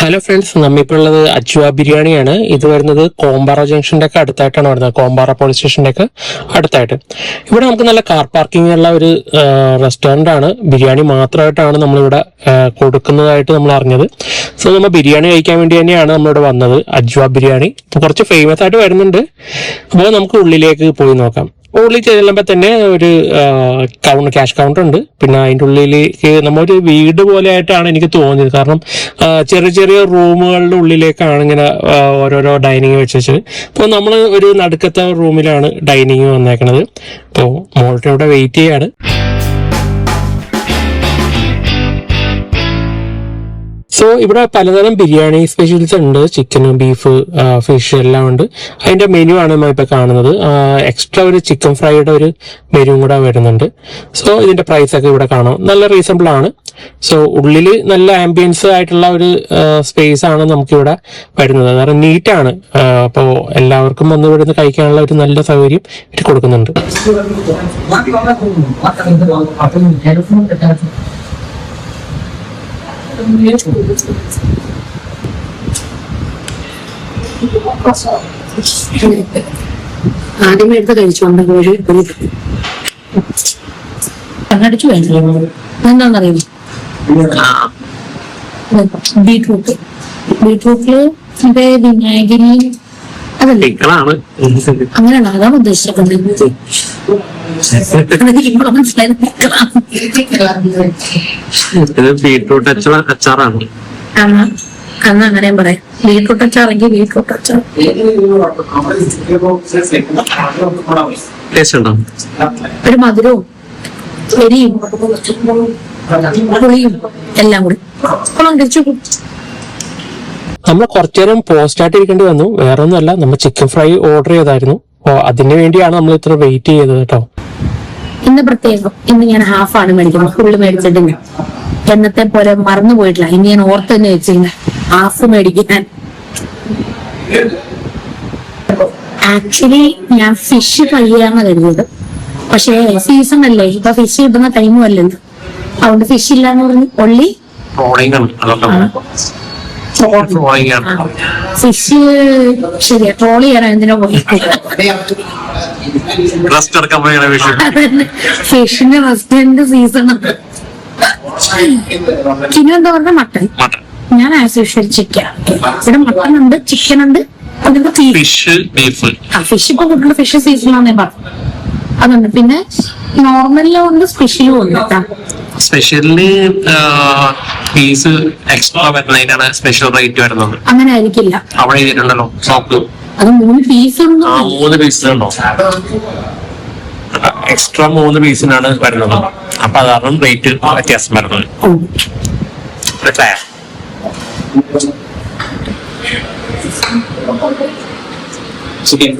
Hello friends, നമ്മിപ്പോൾ ഉള്ളത് അജ്വ ബിരിയാണിയാണ്. ഇത് വരുന്നത് കോമ്പാറ ജംഗ്ഷന്റെ ഒക്കെ അടുത്തായിട്ടാണ് വരുന്നത്. കോമ്പാറ പോലീസ് സ്റ്റേഷന്റെ ഒക്കെ അടുത്തായിട്ട്. ഇവിടെ നമുക്ക് നല്ല കാർ പാർക്കിംഗ് ഉള്ള ഒരു റെസ്റ്റോറന്റ് ആണ്. ബിരിയാണി മാത്രമായിട്ടാണ് നമ്മളിവിടെ കൊടുക്കുന്നതായിട്ട് നമ്മൾ അറിഞ്ഞത്. സോ നമ്മൾ ബിരിയാണി കഴിക്കാൻ വേണ്ടി തന്നെയാണ് നമ്മളിവിടെ വന്നത്. അജ്വ ബിരിയാണി കുറച്ച് ഫേമസ് ആയിട്ട് വരുന്നുണ്ട്. അപ്പോൾ നമുക്ക് ഉള്ളിലേക്ക് പോയി നോക്കാം. ഉള്ളിൽ ചെല്ലുമ്പോൾ തന്നെ ഒരു ക്യാഷ് കൗണ്ടർ ഉണ്ട്. പിന്നെ അതിൻ്റെ ഉള്ളിലേക്ക് നമ്മൊരു വീട് പോലെ ആയിട്ടാണ് എനിക്ക് തോന്നിയത്. കാരണം ചെറിയ ചെറിയ റൂമുകളുടെ ഉള്ളിലേക്കാണ് ഇങ്ങനെ ഓരോരോ ഡൈനിങ് വെച്ചു. അപ്പോൾ നമ്മൾ ഒരു നടുക്കത്തെ റൂമിലാണ് ഡൈനിങ് വന്നേക്കണത്. അപ്പോൾ മോളുടെ ഇവിടെ വെയിറ്റ് ചെയ്യാണ്. സോ ഇവിടെ പലതരം ബിരിയാണി സ്പെഷ്യൽസ് ഉണ്ട്. ചിക്കൻ, ബീഫ്, ഫിഷ് എല്ലാം ഉണ്ട്. അതിന്റെ മെനു ആണ് നമ്മൾ ഇപ്പൊ കാണുന്നത്. എക്സ്ട്രാ ഒരു ചിക്കൻ ഫ്രൈയുടെ ഒരു മെനു കൂടെ വരുന്നുണ്ട്. സോ ഇതിന്റെ പ്രൈസ് ഒക്കെ ഇവിടെ കാണാം. നല്ല റീസണബിൾ ആണ്. സോ ഉള്ളിൽ നല്ല ആംബിയൻസ് ആയിട്ടുള്ള ഒരു സ്പേസ് ആണ് നമുക്കിവിടെ വരുന്നത്. കാരണം നീറ്റാണ്. അപ്പോൾ എല്ലാവർക്കും വന്ന് ഇവിടുന്ന് കഴിക്കാനുള്ള ഒരു നല്ല സൗകര്യം ഇത് കൊടുക്കുന്നുണ്ട്. ആദ്യമേ എടുത്ത് കഴിച്ചോണ്ട് കണ്ണടിച്ചു വേണ്ട എന്താണെന്നറിയില്ല. ബീട്രൂട്ടില് വിനാഗിരി അതല്ലേ, അങ്ങനെയാണോ? അതാണ് ഉദ്ദേശിച്ചത്. ബീട്രൂട്ട് അച്ചാറാണ്. അന്ന് അങ്ങനെയും പറയാം. ബീട്രൂട്ട് അച്ചാറെങ്കിൽ ബീട്രൂട്ട് അച്ചാർ. ഒരു മധുരവും എരിയും പുളിയും എല്ലാം കൂടി കഴിച്ചു. നമ്മൾ കുറച്ചു നേരം പോസ്റ്റായിട്ട് ഇരിക്കേണ്ടി വന്നു. വേറെ ഒന്നുമല്ല, നമ്മൾ ചിക്കൻ ഫ്രൈ ഓർഡർ ചെയ്തായിരുന്നു. അപ്പോൾ അതിന് വേണ്ടിയാണ് നമ്മൾ ഇത്ര വെയിറ്റ് ചെയ്തത് കേട്ടോ. ഇന്ന് പ്രത്യേകം, ഇന്ന് ഞാൻ ഹാഫാണ് മേടിക്കുന്നത്, ഫുള്ള് മേടിച്ചിട്ടില്ല. എന്നത്തെ പോലെ മറന്നു പോയിട്ടില്ല. ഇനി ഞാൻ ഓർത്ത് തന്നെ വെച്ചിരുന്ന ഹാഫ് മേടിക്കാൻ. ആക്ച്വലി ഞാൻ ഫിഷ് ഫ്രൈ ചെയ്യാന്ന് കരുതിയത്. പക്ഷേ സീസൺ അല്ലേ, ഇപ്പൊ ഫിഷ് കിട്ടുന്ന ടൈമും അല്ലല്ലോ. അതുകൊണ്ട് ഫിഷ് ഇല്ലാന്ന് പറഞ്ഞ് ഒള്ളി ഫിഷ്. ശരിയാ, ട്രോൾ ചെയ്യാനോ എന്തിനോ പോയി. ഫിഷിന്റെ റെസ്റ്റോറന്റ് സീസൺ. പിന്നെ എന്താ പറഞ്ഞ മട്ടൺ. ഞാൻ ആസ് യൂഷ്വൽ ചിക്കൻ. ഇവിടെ മട്ടൺ ഉണ്ട്, ചിക്കൻ ഉണ്ട്, ഫിഷ്. ഇപ്പൊ കൂടുതൽ ഫിഷ് സീസണാന്നേ പറഞ്ഞു. അതുണ്ട്. പിന്നെ നോർമലിലും ഉണ്ട്, സ്പെഷ്യലും ഉണ്ട്. സ്പെഷ്യലി പീസ് എക്സ്ട്രാ വരുന്നതിനാണ് സ്പെഷ്യൽ റേറ്റ് വരുന്നത്. അങ്ങനെ ആയിരിക്കില്ല, അവിടെ ചെയ്തിട്ടുണ്ടല്ലോ. അത് 3 പീസ് ഉണ്ട്. 3 പീസിലുണ്ടോ? എക്സ്ട്രാ 3 പീസിനാണ് വരുന്നത്. അപ്പൊ അതാണ് റേറ്റ് വ്യത്യാസം വരുന്നത്. ചിക്കൻ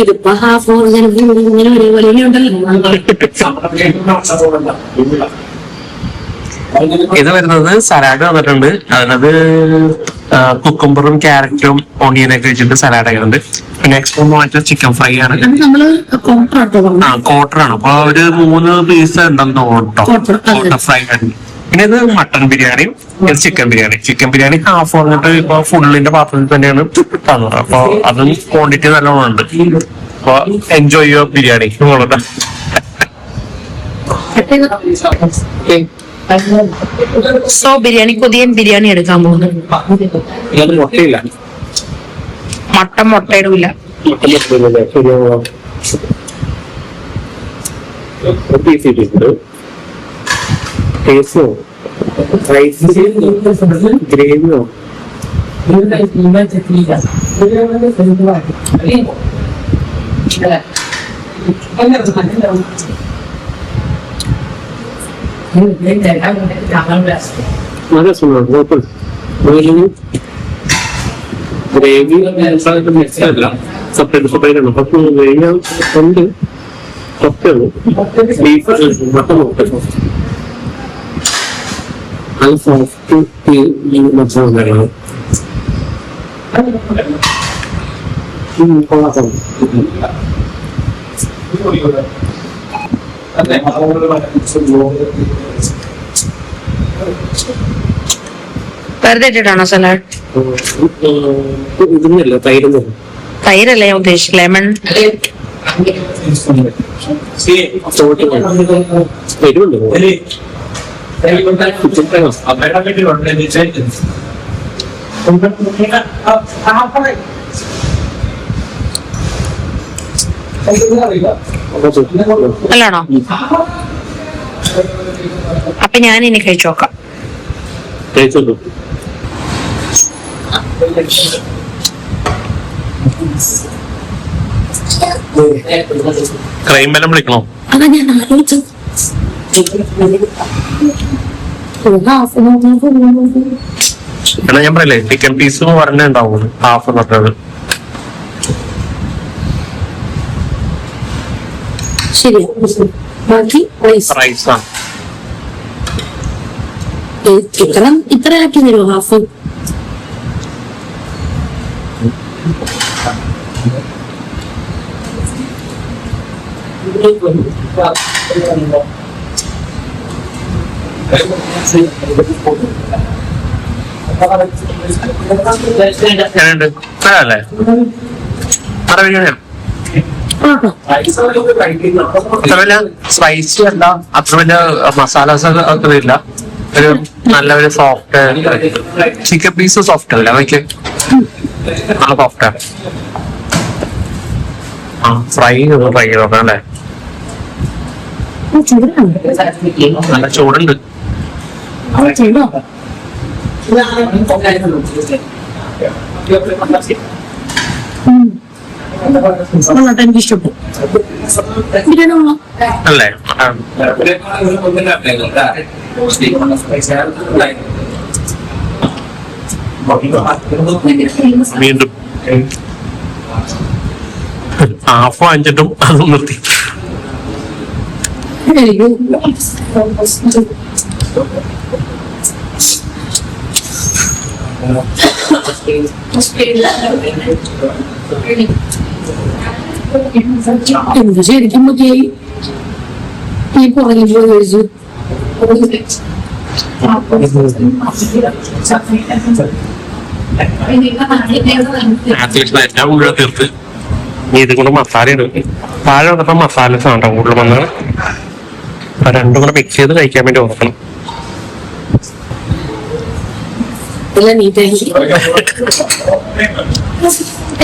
ഇതിപ്പോ ഹാഫ് ഇങ്ങനെ ഒരേപോലെ ഉണ്ടല്ലോ. ഇത് വരുന്നത് സലാഡ് വന്നിട്ടുണ്ട്. അതിനത് കുക്കുംബറും ക്യാരറ്റും ഓണിയനൊക്കെ വെച്ചിട്ട് സലാഡ് ആയിട്ടുണ്ട്. പിന്നെ എക്സ്ട്രാ മാറ്റം ചിക്കൻ ഫ്രൈ ആണ്. ക്വാർട്ടറാണ്. അപ്പൊ ഒരു 3 പീസ് ഉണ്ടെന്ന് തോന്നുന്നു ഫ്രൈ ആണ്. പിന്നെ ഇത് മട്ടൺ ബിരിയാണിയും ഇത് chicken biryani. Chicken biryani half വന്നിട്ട് ഇപ്പൊ ഫുള്ളിന്റെ പാത്രത്തിൽ തന്നെയാണ് തന്നത്. അപ്പൊ അതും ക്വാണ്ടിറ്റി നല്ലോണം ഉണ്ട്. അപ്പൊ എൻജോയ് ചെയ്യുക ബിരിയാണി. സോ ബിരിയാണി, കൊതിയൻ ബിരിയാണി എടുക്കാൻ പോകുന്നു. മുട്ടയില്ല, മുട്ട ഇടൂല. ഗ്രേവിയോ ഗ്രേവി മിക്സ് അല്ല, സെപ്പറേറ്റ് ആണ്. പക്ഷെ ഗ്രേവി ഉണ്ട്, കുറച്ചുള്ളൂ. ബീഫ് മട്ടൻ നോക്കാം. അത് സോഫ്റ്റ് മസാല കാര്യങ്ങൾ. വെറുതെ ഇട്ടിട്ടാണോ സലാഡ്? ഇതൊന്നുമില്ല, തൈരൊന്നും. തൈരല്ലേ ഞാൻ ഉദ്ദേശിച്ചത്, ലെമൺ. നല്ലാണോ? അപ്പൊ ഞാൻ ഇനി കഴിച്ചു നോക്കാം. ക്രൈം ബലം വിളിക്കണോ? അതാ ഞാൻ ആലോചിച്ചത്. എന്നാ ഞാൻ പറയല്ലേ, ചിക്കൻ പീസ് പറഞ്ഞുണ്ടാവും ഹാഫ് നട്ടത്. ശരി, ബാക്കി റൈസാണ്. ചിക്കൻ ഇത്ര ആക്കി തരുമോ? ഹാഫ്. അല്ലേ അത്ര വലിയ സ്പൈസി അല്ല, അത്ര വലിയ മസാലാസ് അത്ര ഇല്ല. ഒരു നല്ല ഒരു സോഫ്റ്റ് ചിക്കൻ പീസ് സോഫ്റ്റ് അല്ല, അവയ്ക്ക് നല്ല സോഫ്റ്റാണ്. ഫ്രൈ ചെയ്ത് നോക്കാം അല്ലേ? നല്ല ചൂടുണ്ട്. എനിക്ക് ഇഷ്ടപ്പെട്ടു. ബിരിയാണി അല്ലേ? വീണ്ടും ഹാഫ് വാങ്ങിച്ചിട്ടും അതും നിർത്തി. എന്ത് ശരിക്കും മതിയായി ഈ പുറകിൽ പോയി കഴിച്ചു. എല്ലാം മുഴുവൻ തീർത്ത് ഇത് കൊണ്ട് മസാല ഇടും. താഴെ വന്നപ്പോ മസാലസ് ആണ്ടോ കൂടുതൽ വന്നാണ്. രണ്ടും കൂടെ മിക്സ് ചെയ്ത് കഴിക്കാൻ വേണ്ടി ഓർക്കണം.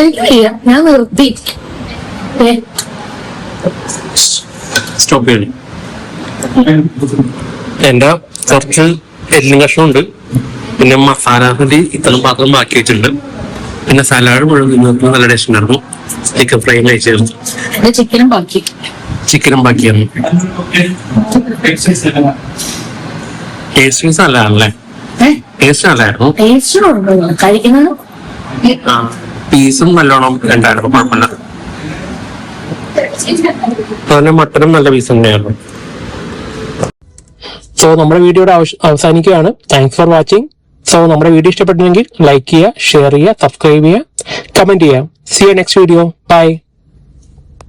എനിക്കറിയാം, ഞാൻ നിർത്തി. സ്റ്റോപ്പ് ചെയ്തു. എന്റെ കുറച്ച് എല്ലും കഷ്ണമുണ്ട്, പിന്നെ മസാല ഇത്രയും പാത്രം ബാക്കി വെച്ചിട്ടുണ്ട്, പിന്നെ സലാഡ് മുഴുവൻ നിങ്ങൾക്ക് നല്ല ടേസ്റ്റ് ഉണ്ടായിരുന്നു. ചിക്കൻ ഫ്രൈ കഴിച്ചായിരുന്നു. ചിക്കനും ബാക്കി, ചിക്കനും ബാക്കിയാണ്. ടേസ്റ്റ് നല്ലതാണല്ലേ? ടേസ്റ്റ് നല്ലായിരുന്നു. കഴിക്കുന്നത് പീസും നല്ലോണം ഉണ്ടായിരുന്നു, കുഴപ്പമില്ല. അതുപോലെ മട്ടനും നല്ല പീസ് തന്നെയായിരുന്നു. സോ നമ്മുടെ വീഡിയോയുടെ അവസാനിക്കുകയാണ്. Thanks for watching. സോ നമ്മുടെ വീഡിയോ ഇഷ്ടപ്പെട്ടെങ്കിൽ ലൈക്ക് ചെയ്യുക, ഷെയർ ചെയ്യുക, സബ്സ്ക്രൈബ് ചെയ്യുക, കമന്റ് ചെയ്യുക. See you next video. By.